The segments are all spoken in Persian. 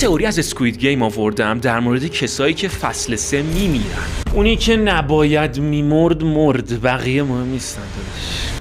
تئوری از اسکوید گیم آوردم در مورد کسایی که فصل 3 میمیرن. اونی که نباید مرد، بقیه مهم نیستن.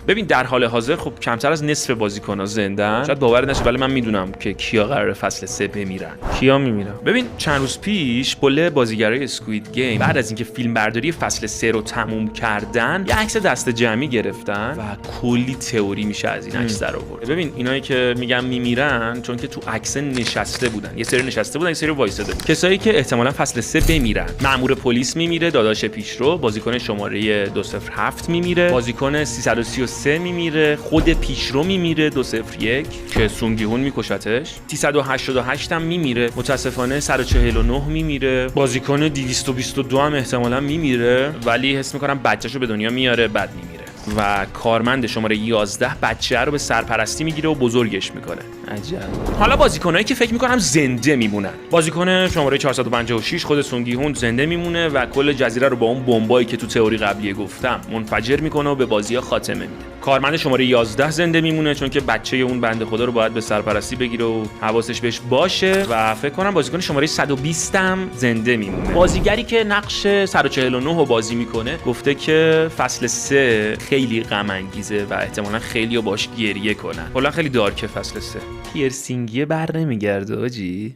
ببین در حال حاضر خب کمتر از نصف بازیکن‌ها زنده‌ان. شاید باور نشه ولی من میدونم که کیا قراره فصل 3 بمیرن. کیا میمیرن؟ ببین چند روز پیش بله بازیگرای اسکوید گیم بعد از اینکه فیلم برداری فصل 3 رو تموم کردن یه عکس دست جمعی گرفتن و کلی تئوری میشه از این عکس در آورد. ببین اینایی که میگم میمیرن چون که تو عکس نشسته بودن. یه سری نشسته بودن، یه سری وایساده بودن. کسایی که احتمالاً فصل 3 بمیرن. مأمور پلیس میمیره، داداش پیشرو، بازیکن شماره 207 میمیره، بازیکن 333 میمیره، خود پیشرو میمیره 201 که سونگیهون میکشتش، 388 هم میمیره، متاسفانه 149 میمیره، بازیکن 222 هم احتمالاً میمیره ولی حس میکنم بچه‌شو به دنیا میاره بعد میمیره و کارمند شماره 11 بچه رو به سرپرستی میگیره و بزرگش میکنه. عجب. حالا بازیکنایی که فکر میکنم زنده میمونن. بازیکن شماره 456 خود سونگیهون زنده میمونه و کل جزیره رو با اون بمبایی که تو تئوری قبلی گفتم منفجر میکنه و به بازی‌ها خاتمه میده. کارمند شماره 11 زنده میمونه چون که بچه اون بنده خدا رو باید به سرپرستی بگیره و حواسش بهش باشه و فکر کنم بازیکن شماره 120 هم زنده میمونه. بازیگری که نقش 149 رو بازی میکنه گفته که فصل 3 خیلی غم انگیزه و احتمالاً خیلی‌ها باش گریه کنن. کلا خیلی دارکه فصل 3. پیرسینگی بر نمیگرده آجی.